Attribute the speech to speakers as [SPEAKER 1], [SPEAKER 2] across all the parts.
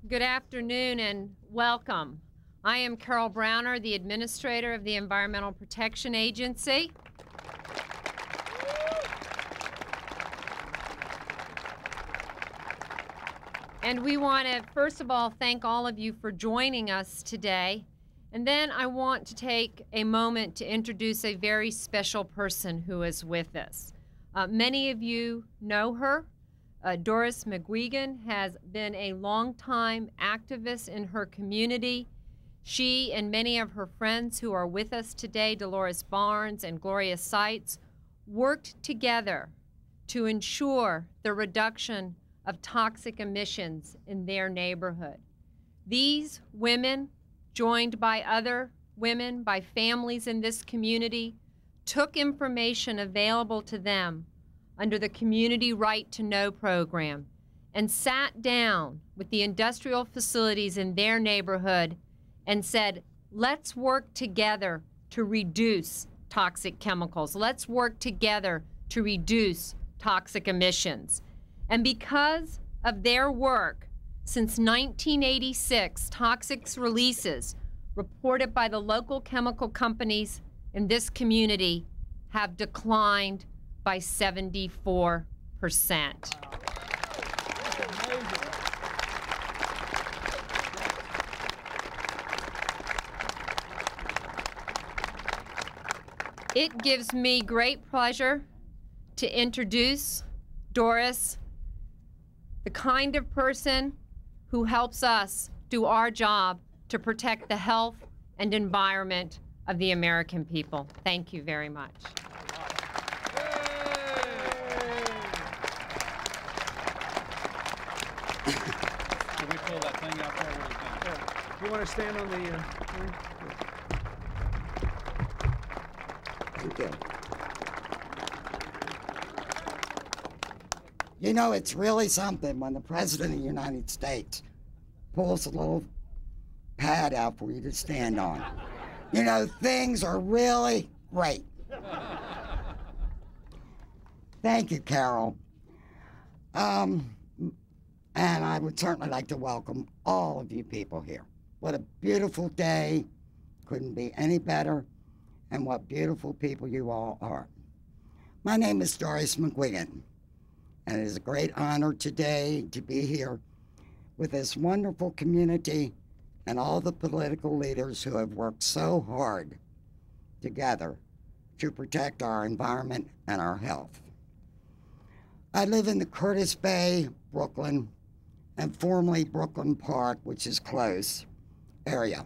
[SPEAKER 1] Good afternoon and welcome. I am Carol Browner, the Administrator of the Environmental Protection Agency. And we want to, first of all, thank all of you for joining us today. And then I want to take a moment to introduce a very special person who is with us. Many of you know her. Doris McGuigan has been a longtime activist in her community. She and many of her friends who are with us today, Dolores Barnes and Gloria Seitz, worked together to ensure the reduction of toxic emissions in their neighborhood. These women, joined by other women, by families in this community, took information available to them under the Community Right to Know program and sat down with the industrial facilities in their neighborhood and said, let's work together to reduce toxic chemicals. Let's work together to reduce toxic emissions. And because of their work, since 1986, toxic releases reported by the local chemical companies in this community have declined by 74%. It gives me great pleasure to introduce Doris, the kind of person who helps us do our job to protect the health and environment of the American people. Thank you very much.
[SPEAKER 2] Can we pull that thing out there?
[SPEAKER 3] You want to stand on the thing?
[SPEAKER 4] Thank you. You know, it's really something when the President of the United States pulls a little pad out for you to stand on. You know, things are really great. Thank you, Carol. And I would certainly like to welcome all of you people here. What a beautiful day. Couldn't be any better. And what beautiful people you all are. My name is Doris McGuigan, and it is a great honor today to be here with this wonderful community and all the political leaders who have worked so hard together to protect our environment and our health. I live in the Curtis Bay, Brooklyn, and formerly Brooklyn Park, which is close, area.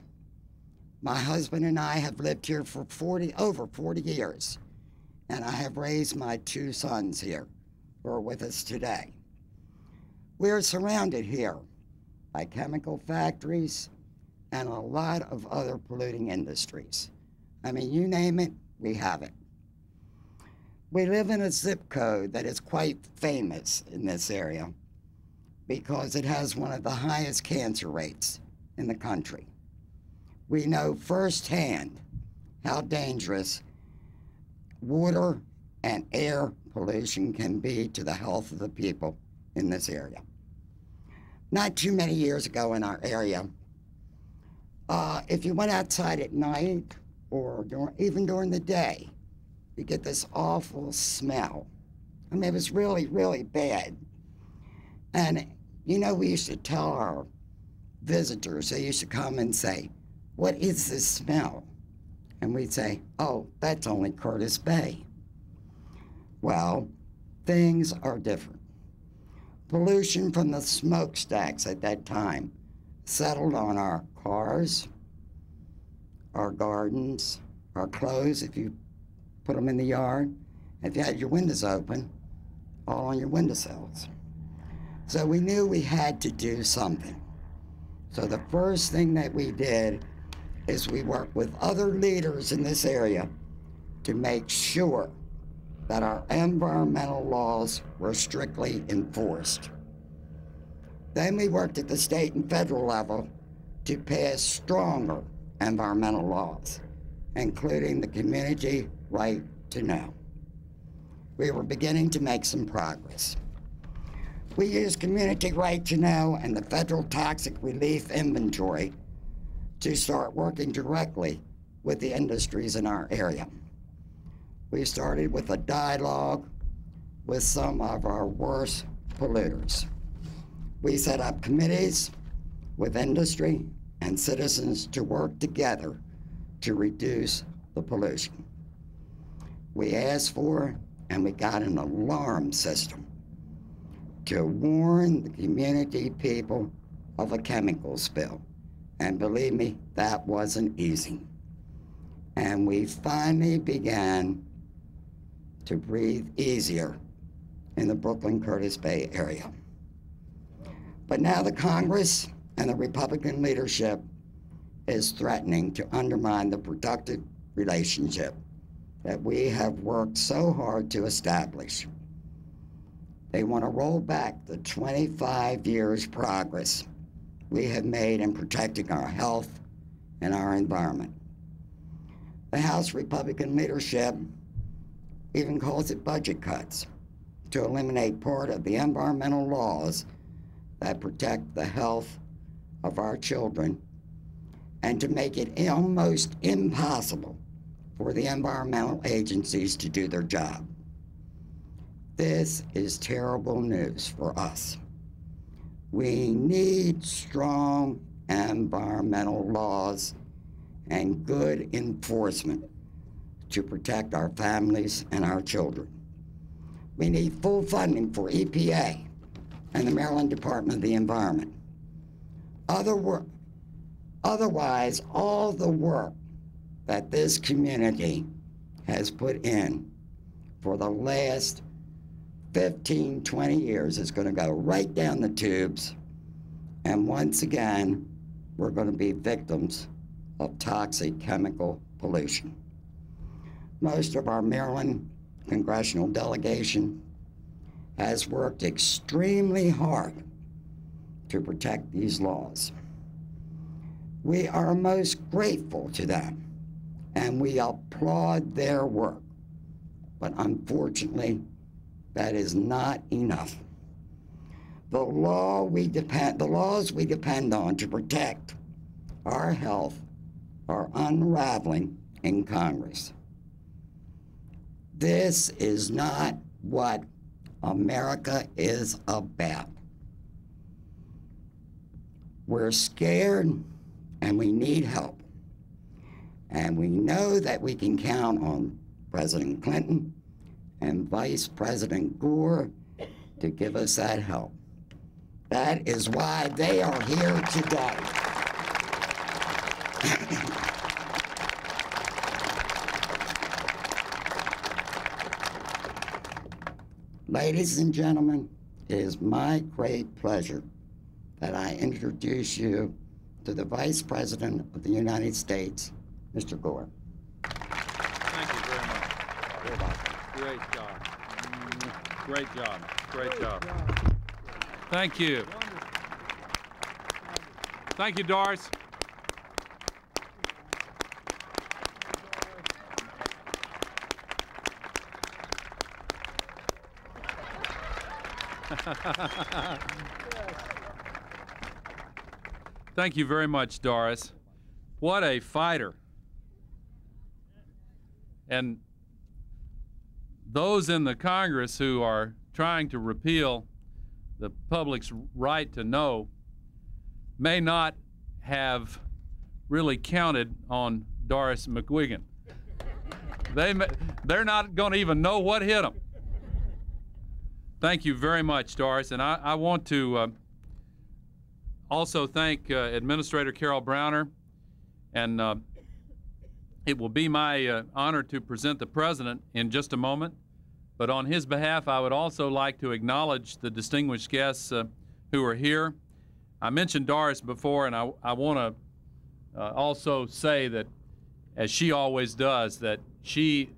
[SPEAKER 4] My husband and I have lived here for over 40 years, and I have raised my two sons here who are with us today. We are surrounded here by chemical factories and a lot of other polluting industries. I mean, you name it, we have it. We live in a zip code that is quite famous in this area because it has one of the highest cancer rates in the country. We know firsthand how dangerous water and air pollution can be to the health of the people in this area. Not too many years ago in our area, if you went outside at night or even during the day, you get this awful smell. I mean, it was really, really bad. And, you know, we used to tell our visitors, they used to come and say, what is this smell? And we'd say, oh, that's only Curtis Bay. Well, things are different. Pollution from the smokestacks at that time settled on our cars, our gardens, our clothes, if you put them in the yard, if you had your windows open, all on your windowsills. So we knew we had to do something. So the first thing that we did is we worked with other leaders in this area to make sure that our environmental laws were strictly enforced. Then we worked at the state and federal level to pass stronger environmental laws, including the Community Right to Know. We were beginning to make some progress. We use community right to know and the federal toxic relief inventory to start working directly with the industries in our area. We started with a dialogue with some of our worst polluters. We set up committees with industry and citizens to work together to reduce the pollution. We asked for and we got an alarm system to warn the community people of a chemical spill. And believe me, that wasn't easy. And we finally began to breathe easier in the Brooklyn-Curtis Bay area. But now the Congress and the Republican leadership is threatening to undermine the productive relationship that we have worked so hard to establish. They want to roll back the 25 years progress we have made in protecting our health and our environment. The House Republican leadership even calls it budget cuts to eliminate part of the environmental laws that protect the health of our children and to make it almost impossible for the environmental agencies to do their job. This is terrible news for us. We need strong environmental laws and good enforcement to protect our families and our children. We need full funding for EPA and the Maryland Department of the Environment. Otherwise, all the work that this community has put in for the last 15, 20 years is going to go right down the tubes. And once again, we're going to be victims of toxic chemical pollution. Most of our Maryland congressional delegation has worked extremely hard to protect these laws. We are most grateful to them, and we applaud their work. But unfortunately, that is not enough. The laws we depend on to protect our health are unraveling in Congress. This is not what America is about. We're scared and we need help. And we know that we can count on President Clinton and Vice President Gore to give us that help. That is why they are here today. Ladies and gentlemen, it is my great pleasure that I introduce you to the Vice President of the United States, Mr. Gore.
[SPEAKER 2] Thank you very much.
[SPEAKER 4] You're welcome.
[SPEAKER 2] Great job. Great job. Great job. Thank you. Thank you, Doris. Thank you very much, Doris. What a fighter. And those in the Congress who are trying to repeal the public's right to know may not have really counted on Doris McGuigan. They're not going to even know what hit them. Thank you very much, Doris. And I want to also thank Administrator Carol Browner. And it will be my honor to present the President in just a moment. But on his behalf, I would also like to acknowledge the distinguished guests who are here. I mentioned Doris before, and I want to also say that, as she always does, that she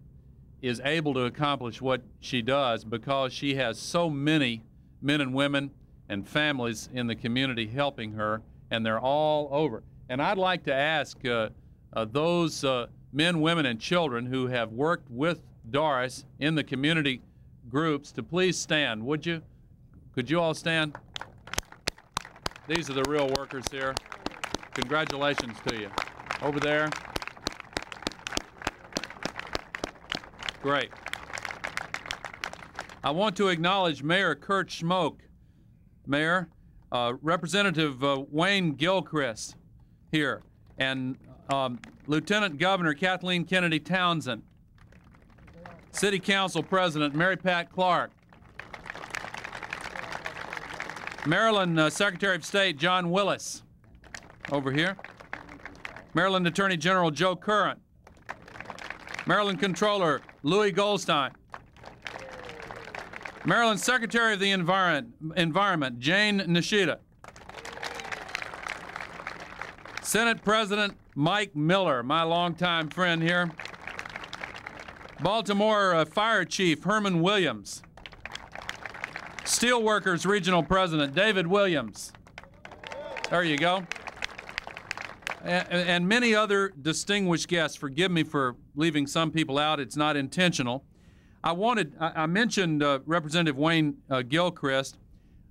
[SPEAKER 2] is able to accomplish what she does because she has so many men and women and families in the community helping her, and they're all over. And I'd like to ask those men, women, and children who have worked with Doris in the community groups to please stand, would you? Could you all stand? These are the real workers here. Congratulations to you. Over there. Great. I want to acknowledge Mayor Kurt Schmoke. Mayor, Representative Wayne Gilchrist here, and Lieutenant Governor Kathleen Kennedy Townsend, City Council President Mary Pat Clark, Maryland Secretary of State John Willis, over here, Maryland Attorney General Joe Curran, Maryland Controller Louis Goldstein, Maryland Secretary of the Environment Jane Nishida, Senate President Mike Miller, my longtime friend here, Baltimore Fire Chief Herman Williams, Steelworkers Regional President David Williams, there you go, and many other distinguished guests. Forgive me for leaving some people out, it's not intentional. I mentioned Representative Wayne Gilchrist.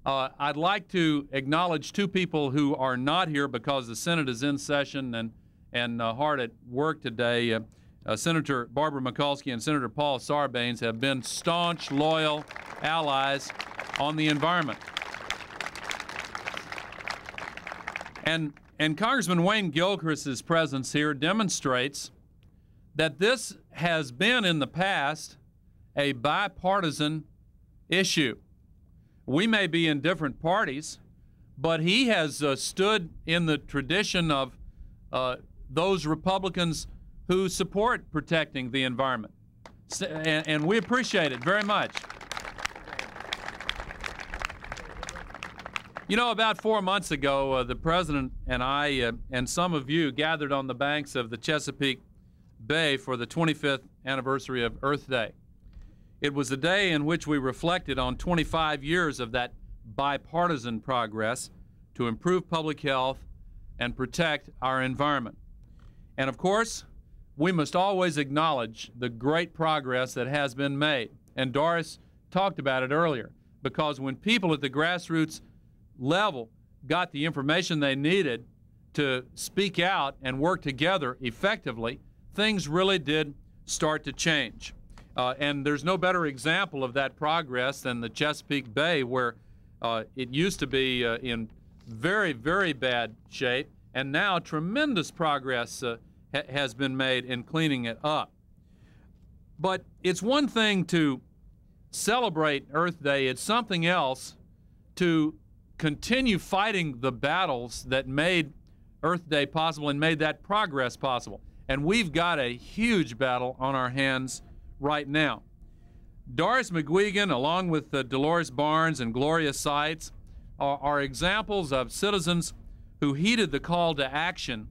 [SPEAKER 2] I'd like to acknowledge two people who are not here because the Senate is in session and hard at work today. Senator Barbara Mikulski and Senator Paul Sarbanes have been staunch, loyal allies on the environment. And Congressman Wayne Gilchrist's presence here demonstrates that this has been in the past a bipartisan issue. We may be in different parties, but he has stood in the tradition of those Republicans who support protecting the environment. And we appreciate it very much. You know, about 4 months ago, the President and I and some of you gathered on the banks of the Chesapeake Bay for the 25th anniversary of Earth Day. It was a day in which we reflected on 25 years of that bipartisan progress to improve public health and protect our environment. And of course, we must always acknowledge the great progress that has been made. And Doris talked about it earlier, because when people at the grassroots level got the information they needed to speak out and work together effectively, things really did start to change. And there's no better example of that progress than the Chesapeake Bay, where it used to be in very, very bad shape, and now tremendous progress has been made in cleaning it up. But it's one thing to celebrate Earth Day, it's something else to continue fighting the battles that made Earth Day possible and made that progress possible. And we've got a huge battle on our hands right now. Doris McGuigan, along with Dolores Barnes and Gloria Seitz, are examples of citizens who heeded the call to action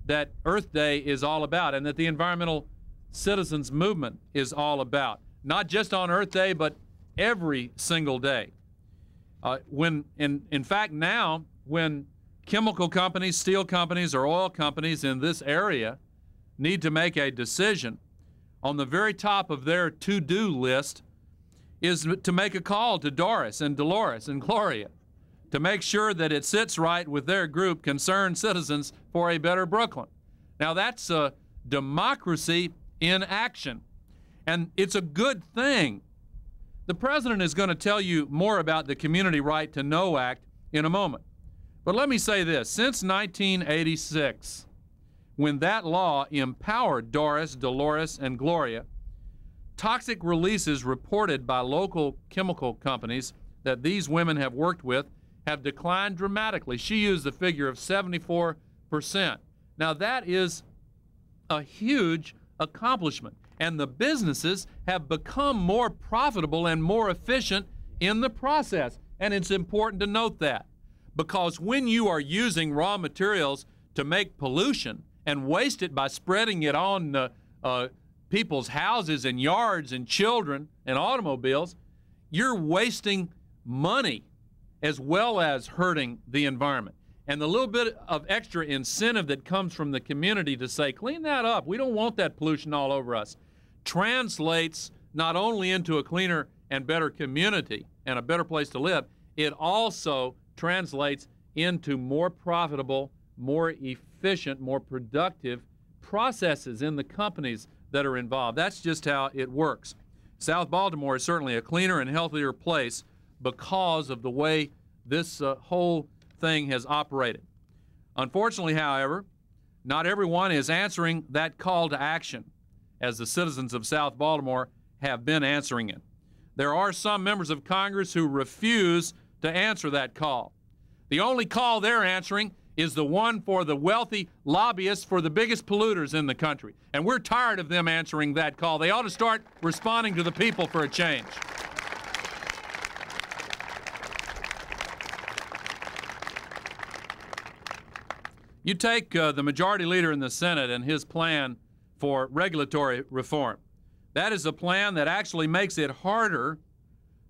[SPEAKER 2] that Earth Day is all about and that the environmental citizens movement is all about. Not just on Earth Day, but every single day. In fact, now, when chemical companies, steel companies, or oil companies in this area need to make a decision, on the very top of their to-do list is to make a call to Doris and Dolores and Gloria to make sure that it sits right with their group, Concerned Citizens for a Better Brooklyn. Now, that's democracy in action, and it's a good thing. The President is going to tell you more about the Community Right to Know Act in a moment. But let me say this. Since 1986, when that law empowered Doris, Dolores, and Gloria, toxic releases reported by local chemical companies that these women have worked with have declined dramatically. She used the figure of 74%. Now, that is a huge accomplishment, and the businesses have become more profitable and more efficient in the process. And it's important to note that, because when you are using raw materials to make pollution and waste it by spreading it on people's houses and yards and children and automobiles, you're wasting money as well as hurting the environment. And the little bit of extra incentive that comes from the community to say, clean that up, we don't want that pollution all over us, translates not only into a cleaner and better community and a better place to live, it also translates into more profitable, more efficient, more productive processes in the companies that are involved. That's just how it works. South Baltimore is certainly a cleaner and healthier place because of the way this whole thing has operated. Unfortunately, however, not everyone is answering that call to action as the citizens of South Baltimore have been answering it. There are some members of Congress who refuse to answer that call. The only call they're answering is the one for the wealthy lobbyists for the biggest polluters in the country. And we're tired of them answering that call. They ought to start responding to the people for a change. You take the majority leader in the Senate and his plan for regulatory reform. That is a plan that actually makes it harder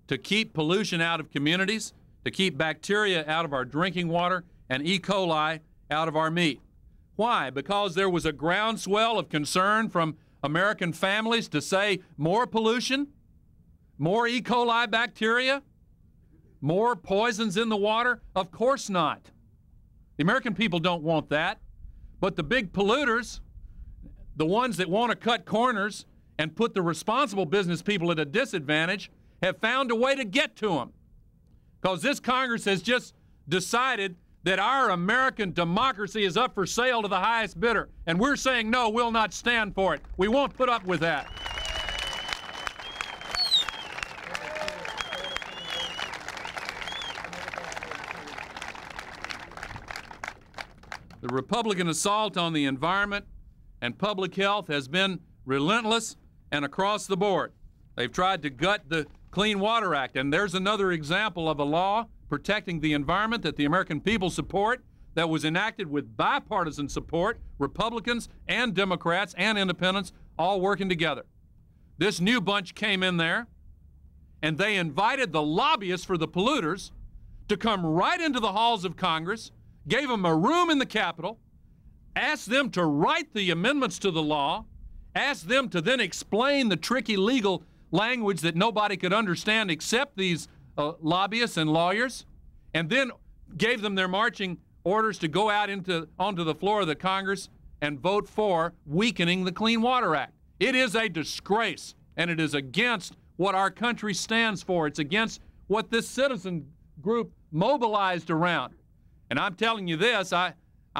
[SPEAKER 2] to keep pollution out of communities, to keep bacteria out of our drinking water, and E. coli out of our meat. Why? Because there was a groundswell of concern from American families to say more pollution, more E. coli bacteria, more poisons in the water? Of course not. The American people don't want that. But the big polluters, the ones that want to cut corners and put the responsible business people at a disadvantage, have found a way to get to them. Because this Congress has just decided that our American democracy is up for sale to the highest bidder. And we're saying, no, we'll not stand for it. We won't put up with that. The Republican assault on the environment and public health has been relentless and across the board. They've tried to gut the Clean Water Act, and there's another example of a law protecting the environment that the American people support, that was enacted with bipartisan support, Republicans and Democrats and independents all working together. This new bunch came in there, and they invited the lobbyists for the polluters to come right into the halls of Congress, gave them a room in the Capitol, asked them to write the amendments to the law, asked them to then explain the tricky legal language that nobody could understand except these lobbyists and lawyers, and then gave them their marching orders to go out onto the floor of the Congress and vote for weakening the Clean Water Act. It is a disgrace, and it is against what our country stands for. It's against what this citizen group mobilized around. And I'm telling you this, I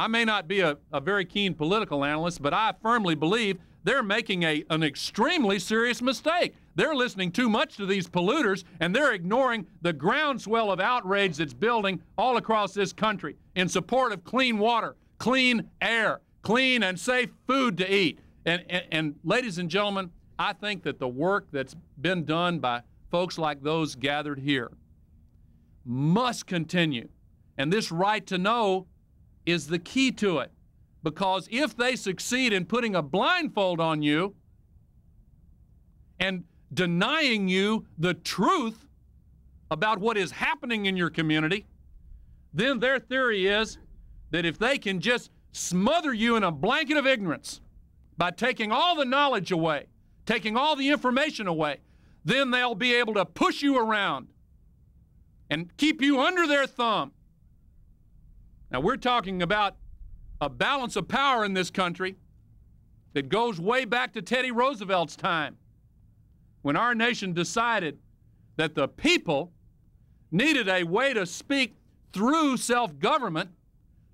[SPEAKER 2] may not be a very keen political analyst, but I firmly believe they're making an extremely serious mistake. They're listening too much to these polluters, and they're ignoring the groundswell of outrage that's building all across this country in support of clean water, clean air, clean and safe food to eat. And ladies and gentlemen, I think that the work that's been done by folks like those gathered here must continue. And this right to know is the key to it. Because if they succeed in putting a blindfold on you and denying you the truth about what is happening in your community, then their theory is that if they can just smother you in a blanket of ignorance by taking all the knowledge away, taking all the information away, then they'll be able to push you around and keep you under their thumb. Now, we're talking about a balance of power in this country that goes way back to Teddy Roosevelt's time, when our nation decided that the people needed a way to speak through self-government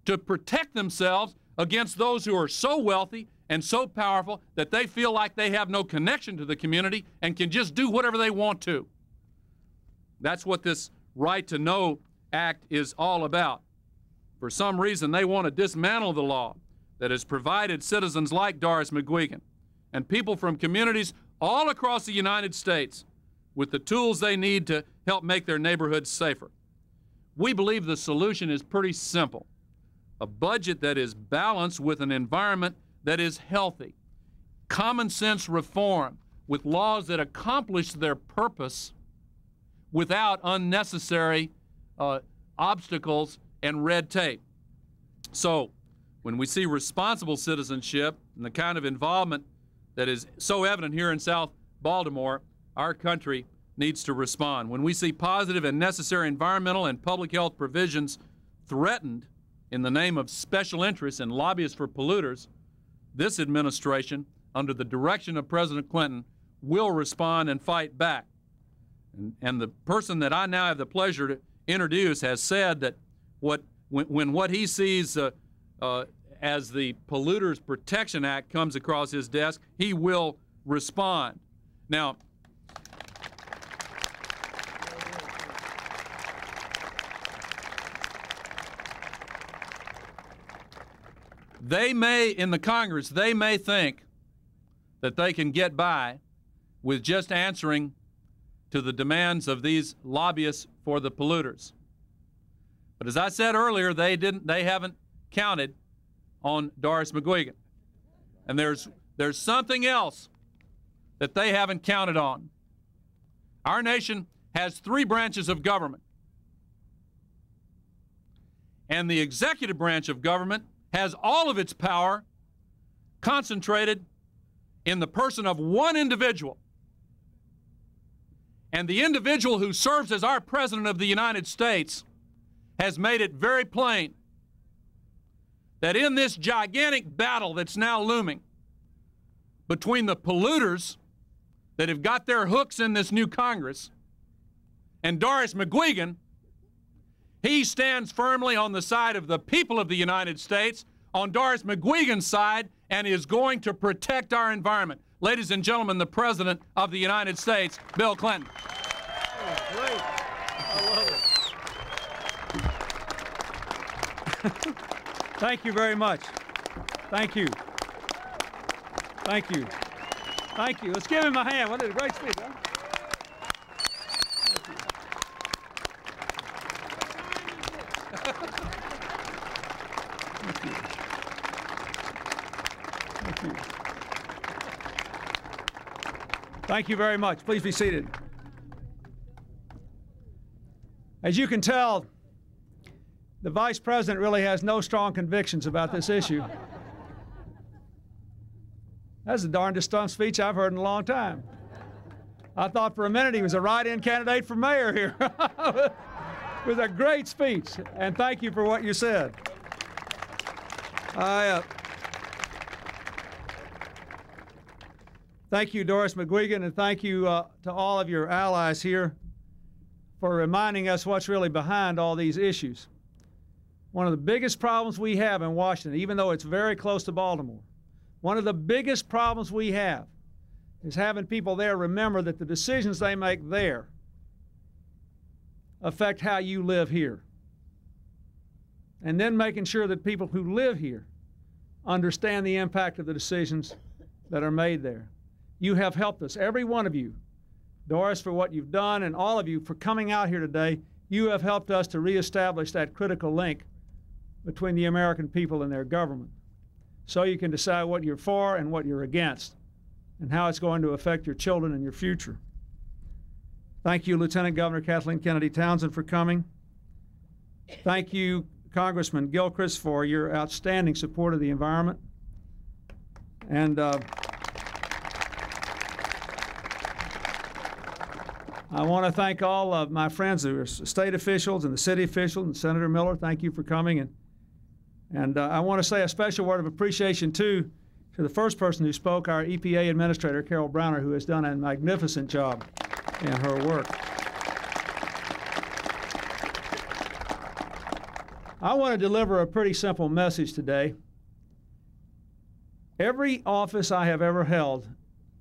[SPEAKER 2] to protect themselves against those who are so wealthy and so powerful that they feel like they have no connection to the community and can just do whatever they want to. That's what this Right to Know Act is all about. For some reason, they want to dismantle the law that has provided citizens like Doris McGuigan and people from communities all across the United States with the tools they need to help make their neighborhoods safer. We believe the solution is pretty simple. A budget that is balanced with an environment that is healthy. Common sense reform with laws that accomplish their purpose without unnecessary obstacles and red tape. So, when we see responsible citizenship and the kind of involvement that is so evident here in South Baltimore, our country needs to respond. When we see positive and necessary environmental and public health provisions threatened in the name of special interests and lobbyists for polluters, this administration, under the direction of President Clinton, will respond and fight back. And the person that I now have the pleasure to introduce has said that when what he sees as the Polluters Protection Act comes across his desk, he will respond. Now, in the Congress, they may think that they can get by with just answering to the demands of these lobbyists for the polluters. But as I said earlier, they haven't counted on Doris McGuigan. And there's something else that they haven't counted on. Our nation has 3 branches of government. And the executive branch of government has all of its power concentrated in the person of one individual. And the individual who serves as our President of the United States has made it very plain that in this gigantic battle that's now looming between the polluters that have got their hooks in this new Congress and Doris McGuigan, he stands firmly on the side of the people of the United States, on Doris McGuigan's side, and is going to protect our environment. Ladies and gentlemen, the President of the United States, Bill Clinton.
[SPEAKER 3] Oh, great. I love it. Thank you very much. Thank you. Thank you. Thank you. Let's give him a hand. What a great speech, huh? Thank you. Thank you. Thank you very much. Please be seated. As you can tell, the Vice President really has no strong convictions about this issue. That's the darndest stump speech I've heard in a long time. I thought for a minute he was a write-in candidate for mayor here. It was a great speech, and thank you for what you said. Thank you, Doris McGuigan, and thank you to all of your allies here for reminding us what's really behind all these issues. One of the biggest problems we have in Washington, even though it's very close to Baltimore, one of the biggest problems we have is having people there remember that the decisions they make there affect how you live here. And then making sure that people who live here understand the impact of the decisions that are made there. You have helped us, every one of you. Doris, for what you've done, and all of you for coming out here today. You have helped us to reestablish that critical link between the American people and their government, so you can decide what you're for and what you're against, and how it's going to affect your children and your future. Thank you, Lieutenant Governor Kathleen Kennedy Townsend, for coming. Thank you, Congressman Gilchrist, for your outstanding support of the environment. And I want to thank all of my friends who are state officials and the city officials, and Senator Miller, thank you for coming. And I want to say a special word of appreciation, too, to the first person who spoke, our EPA Administrator, Carol Browner, who has done a magnificent job in her work. I want to deliver a pretty simple message today. Every office I have ever held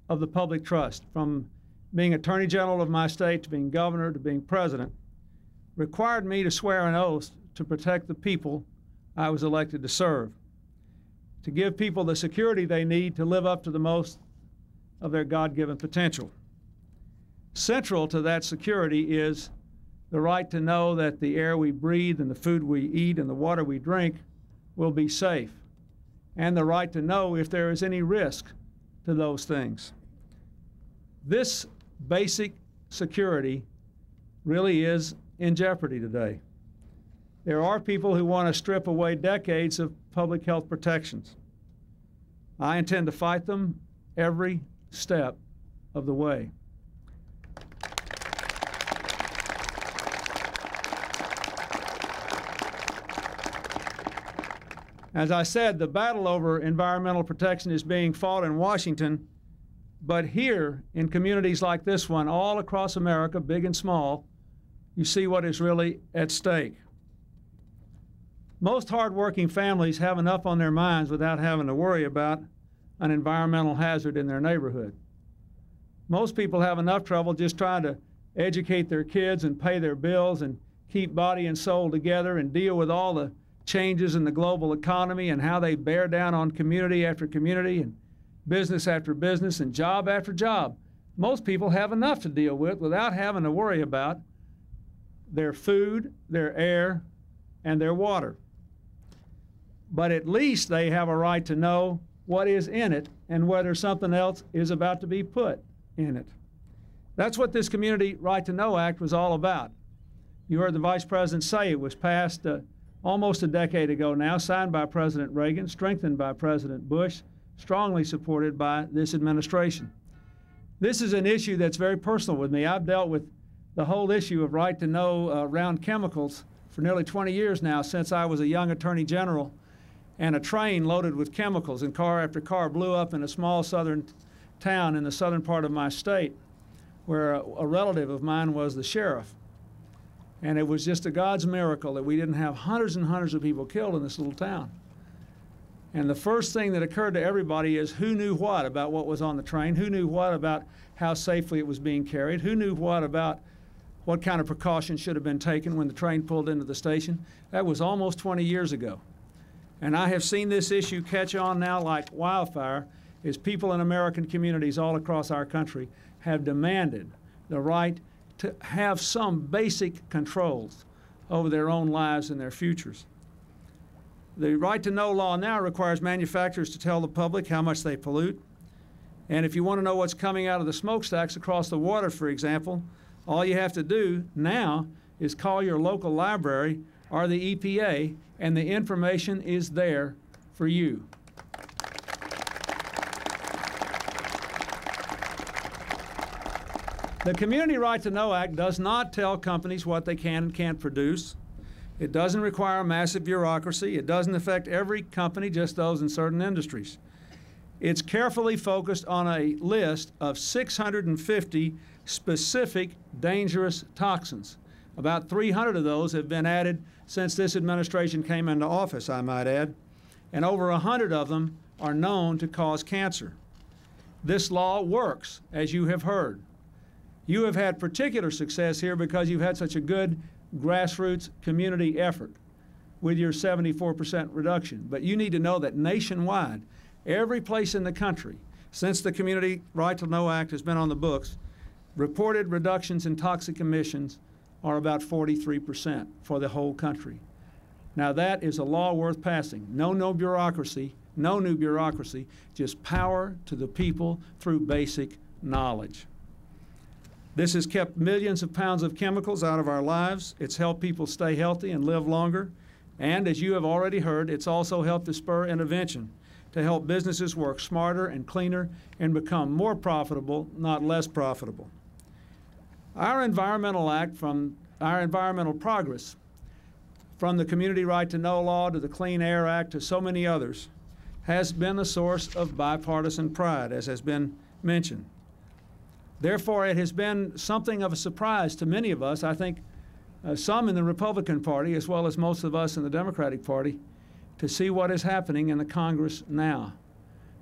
[SPEAKER 3] of the public trust, from being Attorney General of my state to being governor to being president, required me to swear an oath to protect the people I was elected to serve, to give people the security they need to live up to the most of their God-given potential. Central to that security is the right to know that the air we breathe and the food we eat and the water we drink will be safe, and the right to know if there is any risk to those things. This basic security really is in jeopardy today. There are people who want to strip away decades of public health protections. I intend to fight them every step of the way. As I said, the battle over environmental protection is being fought in Washington, but here in communities like this one, all across America, big and small, you see what is really at stake. Most hardworking families have enough on their minds without having to worry about an environmental hazard in their neighborhood. Most people have enough trouble just trying to educate their kids and pay their bills and keep body and soul together and deal with all the changes in the global economy and how they bear down on community after community and business after business and job after job. Most people have enough to deal with without having to worry about their food, their air, and their water. But at least they have a right to know what is in it and whether something else is about to be put in it. That's what this Community Right to Know Act was all about. You heard the Vice President say it was passed almost a decade ago now, signed by President Reagan, strengthened by President Bush, strongly supported by this administration. This is an issue that's very personal with me. I've dealt with the whole issue of right to know around chemicals for nearly 20 years now, since I was a young Attorney General, and a train loaded with chemicals and car after car blew up in a small southern town in the southern part of my state where a relative of mine was the sheriff. And it was just a God's miracle that we didn't have hundreds and hundreds of people killed in this little town. And the first thing that occurred to everybody is who knew what about what was on the train, who knew what about how safely it was being carried, who knew what about what kind of precautions should have been taken when the train pulled into the station. That was almost 20 years ago. And I have seen this issue catch on now like wildfire as people in American communities all across our country have demanded the right to have some basic controls over their own lives and their futures. The right to know law now requires manufacturers to tell the public how much they pollute. And if you want to know what's coming out of the smokestacks across the water, for example, all you have to do now is call your local library or the EPA, and the information is there for you. The Community Right to Know Act does not tell companies what they can and can't produce. It doesn't require massive bureaucracy. It doesn't affect every company, just those in certain industries. It's carefully focused on a list of 650 specific dangerous toxins. About 300 of those have been added since this administration came into office, I might add, and over 100 of them are known to cause cancer. This law works, as you have heard. You have had particular success here because you've had such a good grassroots community effort with your 74% reduction. But you need to know that nationwide, every place in the country, since the Community Right to Know Act has been on the books, reported reductions in toxic emissions are about 43% for the whole country. Now that is a law worth passing. No bureaucracy, no new bureaucracy, just power to the people through basic knowledge. This has kept millions of pounds of chemicals out of our lives. It's helped people stay healthy and live longer. And as you have already heard, it's also helped to spur intervention to help businesses work smarter and cleaner and become more profitable, not less profitable. Our environmental act, from our environmental progress, from the Community Right to Know law to the Clean Air Act to so many others, has been a source of bipartisan pride, as has been mentioned. Therefore, it has been something of a surprise to many of us, I think some in the Republican Party as well as most of us in the Democratic Party, to see what is happening in the Congress now,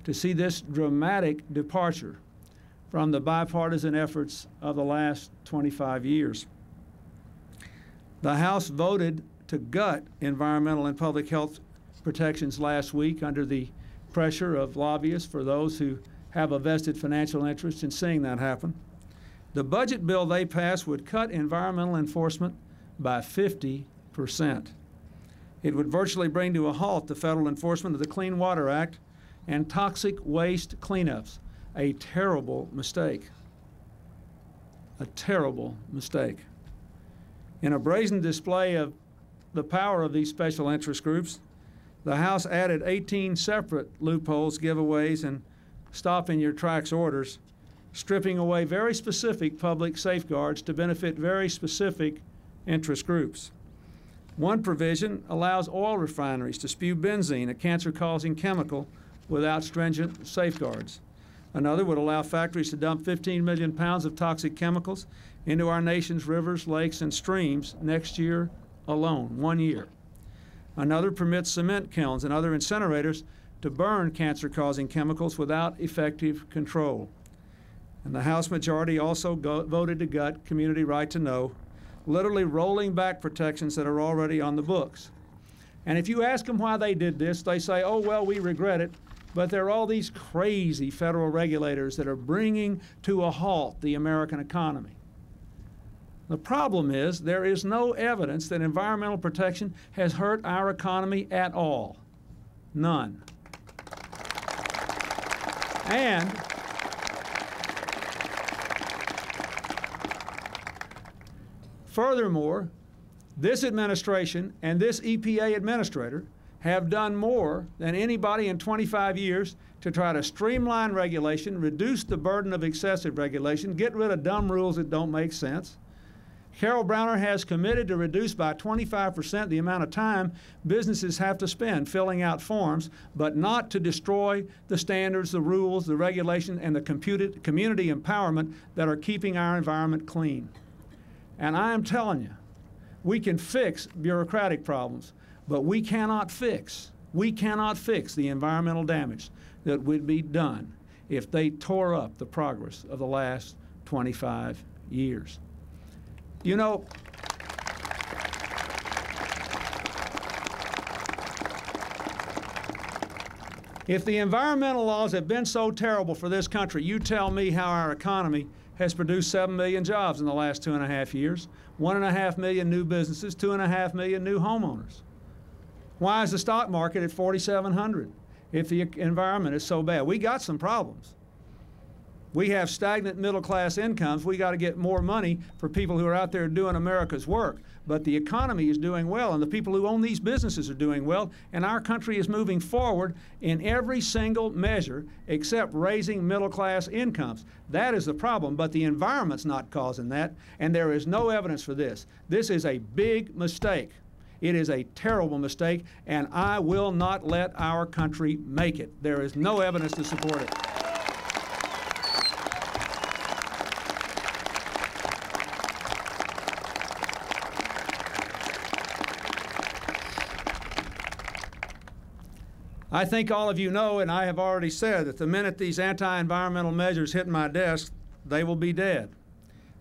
[SPEAKER 3] to see this dramatic departure from the bipartisan efforts of the last 25 years. The House voted to gut environmental and public health protections last week under the pressure of lobbyists for those who have a vested financial interest in seeing that happen. The budget bill they passed would cut environmental enforcement by 50%. It would virtually bring to a halt the federal enforcement of the Clean Water Act and toxic waste cleanups. A terrible mistake. A terrible mistake. In a brazen display of the power of these special interest groups, the House added 18 separate loopholes, giveaways, and stop-in-your-tracks orders, stripping away very specific public safeguards to benefit very specific interest groups. One provision allows oil refineries to spew benzene, a cancer-causing chemical, without stringent safeguards. Another would allow factories to dump 15 million pounds of toxic chemicals into our nation's rivers, lakes, and streams next year alone, 1 year. Another permits cement kilns and other incinerators to burn cancer-causing chemicals without effective control. And the House majority also voted to gut community right to know, literally rolling back protections that are already on the books. And if you ask them why they did this, they say, oh, well, we regret it, but there are all these crazy federal regulators that are bringing to a halt the American economy. The problem is there is no evidence that environmental protection has hurt our economy at all. None. And furthermore, this administration and this EPA administrator have done more than anybody in 25 years to try to streamline regulation, reduce the burden of excessive regulation, get rid of dumb rules that don't make sense. Carol Browner has committed to reduce by 25% the amount of time businesses have to spend filling out forms, but not to destroy the standards, the rules, the regulation, and the community empowerment that are keeping our environment clean. And I am telling you, we can fix bureaucratic problems, but we cannot fix the environmental damage that would be done if they tore up the progress of the last 25 years. You know, if the environmental laws have been so terrible for this country, you tell me how our economy has produced 7 million jobs in the last 2.5 years, 1.5 million new businesses, 2.5 million new homeowners. Why is the stock market at 4,700 if the environment is so bad? We got some problems. We have stagnant middle-class incomes. We got to get more money for people who are out there doing America's work. But the economy is doing well, and the people who own these businesses are doing well, and our country is moving forward in every single measure except raising middle-class incomes. That is the problem, but the environment's not causing that, and there is no evidence for this. This is a big mistake. It is a terrible mistake, and I will not let our country make it. There is no evidence to support it. I think all of you know, and I have already said, that the minute these anti-environmental measures hit my desk, they will be dead.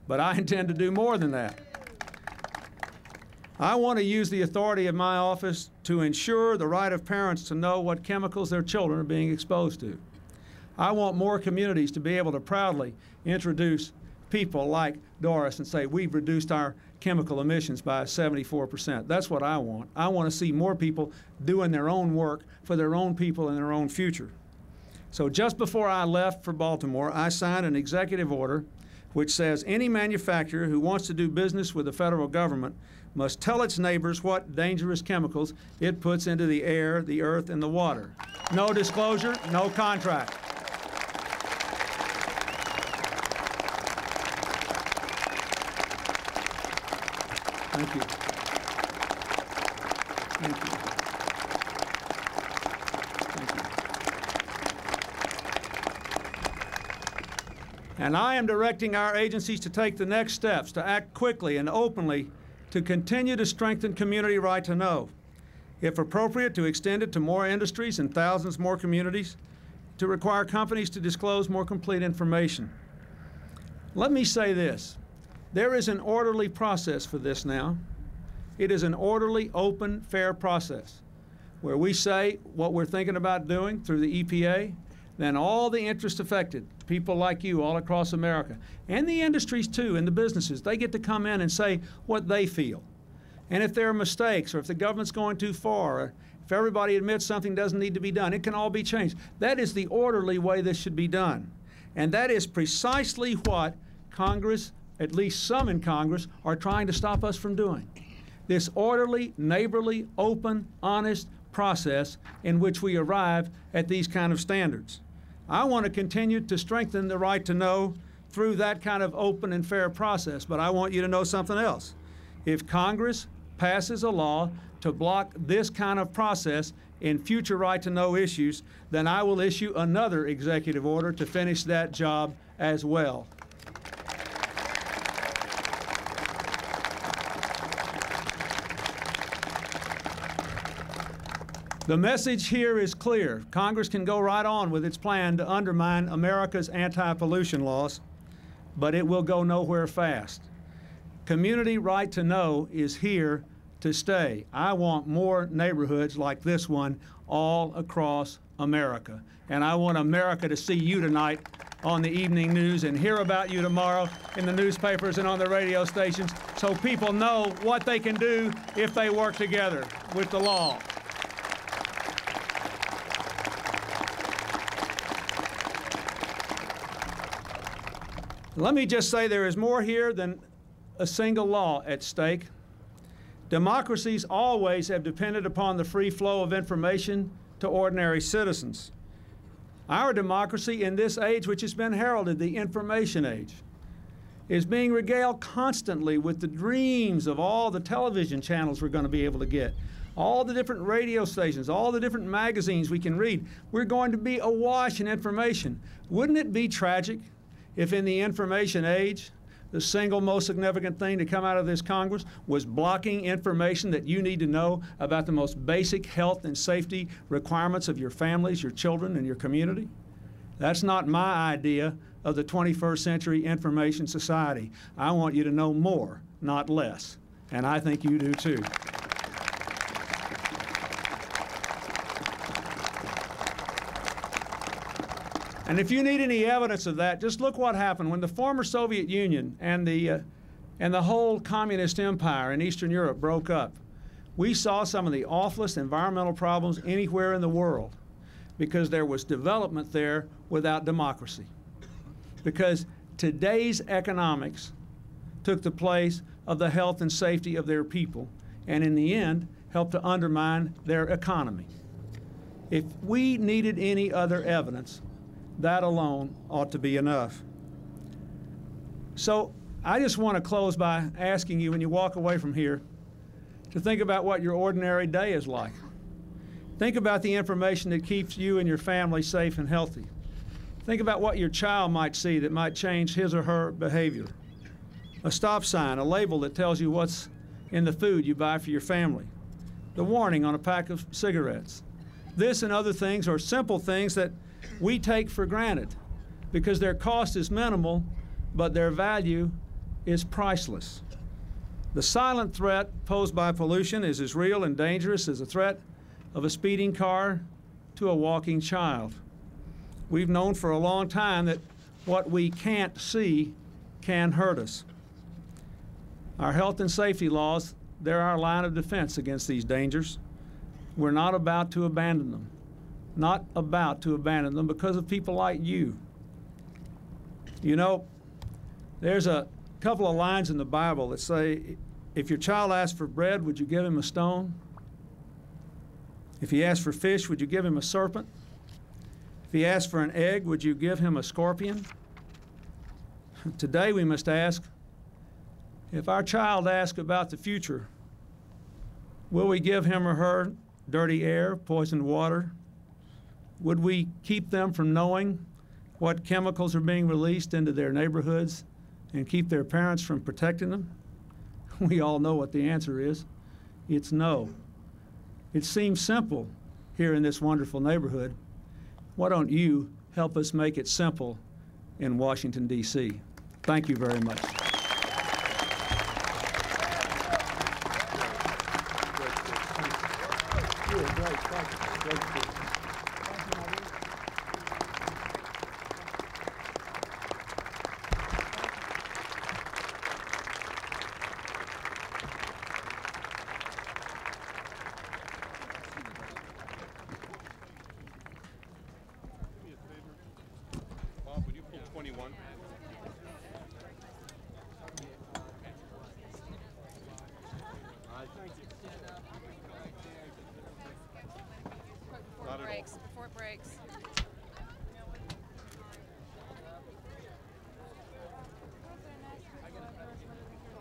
[SPEAKER 3] But I intend to do more than that. I want to use the authority of my office to ensure the right of parents to know what chemicals their children are being exposed to. I want more communities to be able to proudly introduce people like Doris and say, we've reduced our chemical emissions by 74%. That's what I want. I want to see more people doing their own work for their own people and their own future. So just before I left for Baltimore, I signed an executive order which says any manufacturer who wants to do business with the federal government must tell its neighbors what dangerous chemicals it puts into the air, the earth, and the water. No disclosure, no contract. Thank you. Thank you. Thank you. And I am directing our agencies to take the next steps, to act quickly and openly to continue to strengthen community right to know. If appropriate, to extend it to more industries and thousands more communities, to require companies to disclose more complete information. Let me say this. There is an orderly process for this now. It is an orderly, open, fair process where we say what we're thinking about doing through the EPA, then all the interest affected, people like you all across America, and the industries too, and the businesses, they get to come in and say what they feel. And if there are mistakes, or if the government's going too far, or if everybody admits something doesn't need to be done, it can all be changed. That is the orderly way this should be done. And that is precisely what Congress, at least some in Congress, are trying to stop us from doing. This orderly, neighborly, open, honest process in which we arrive at these kind of standards. I want to continue to strengthen the right to know through that kind of open and fair process, but I want you to know something else. If Congress passes a law to block this kind of process in future right-to-know issues, then I will issue another executive order to finish that job as well. The message here is clear. Congress can go right on with its plan to undermine America's anti-pollution laws, but it will go nowhere fast. Community right to know is here to stay. I want more neighborhoods like this one all across America. And I want America to see you tonight on the evening news and hear about you tomorrow in the newspapers and on the radio stations, so people know what they can do if they work together with the law. Let me just say there is more here than a single law at stake. Democracies always have depended upon the free flow of information to ordinary citizens. Our democracy in this age, which has been heralded the information age, is being regaled constantly with the dreams of all the television channels we're going to be able to get, all the different radio stations, all the different magazines we can read. We're going to be awash in information. Wouldn't it be tragic if in the information age, the single most significant thing to come out of this Congress was blocking information that you need to know about the most basic health and safety requirements of your families, your children, and your community? That's not my idea of the 21st century information society. I want you to know more, not less. And I think you do too. And if you need any evidence of that, just look what happened when the former Soviet Union and the whole communist empire in Eastern Europe broke up. We saw some of the awfulest environmental problems anywhere in the world because there was development there without democracy. Because today's economics took the place of the health and safety of their people, and in the end, helped to undermine their economy. If we needed any other evidence, that alone ought to be enough. So I just want to close by asking you, when you walk away from here, to think about what your ordinary day is like. Think about the information that keeps you and your family safe and healthy. Think about what your child might see that might change his or her behavior. A stop sign, a label that tells you what's in the food you buy for your family. The warning on a pack of cigarettes. This and other things are simple things that we take for granted because their cost is minimal, but their value is priceless. The silent threat posed by pollution is as real and dangerous as the threat of a speeding car to a walking child. We've known for a long time that what we can't see can hurt us. Our health and safety laws, they're our line of defense against these dangers. We're not about to abandon them. Not about to abandon them because of people like you. You know, there's a couple of lines in the Bible that say, if your child asks for bread, would you give him a stone? If he asks for fish, would you give him a serpent? If he asks for an egg, would you give him a scorpion? Today we must ask, if our child asks about the future, will we give him or her dirty air, poisoned water? Would we keep them from knowing what chemicals are being released into their neighborhoods and keep their parents from protecting them? We all know what the answer is. It's no. It seems simple here in this wonderful neighborhood. Why don't you help us make it simple in Washington, D.C.? Thank you very much.
[SPEAKER 5] Before it breaks.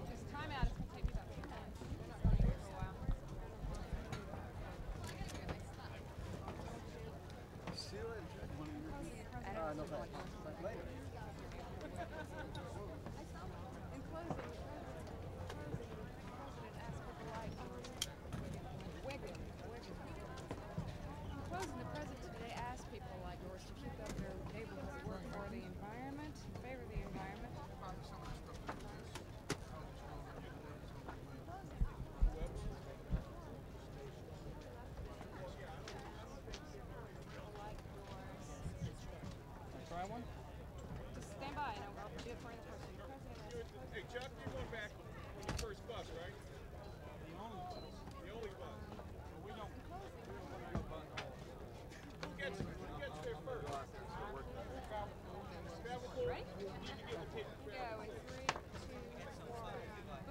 [SPEAKER 5] Just time out. It's going to take me about 2 minutes. Hey, Chuck, you're going back on your first bus, right? The only bus. We don't. Who gets there first? Right?
[SPEAKER 6] Go in 3, 2, 1.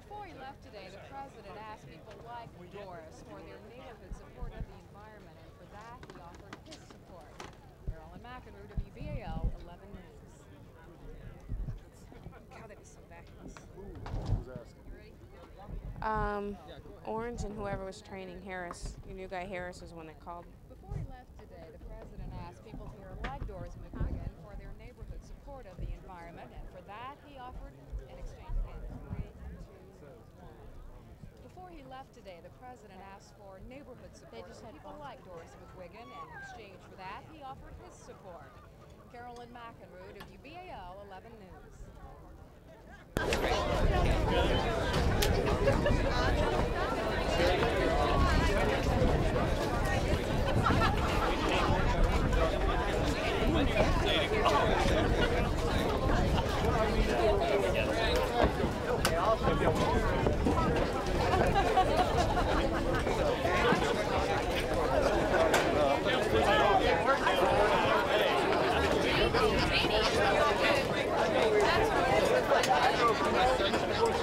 [SPEAKER 6] Before he left today, the president asked people like Gore for their neighborhood support of the environment, and for that he offered his support. Carolyn McEnroe, WBAL 11 News. God, that is so vacuous.
[SPEAKER 5] Who's asking?
[SPEAKER 6] You ready?
[SPEAKER 7] Orange and whoever was training Harris. Your new guy Harris was one that called.
[SPEAKER 6] Before he left today, the president asked people here like Doris McGuigan for their neighborhood support of the environment, and for that he offered an exchange again. 3, 2, 1. Before he left today, the president asked for neighborhood support from people like Doris McGuigan, and in exchange for that he offered his support. Carolyn McEnroe, WBAL 11 News.
[SPEAKER 5] That's what it is.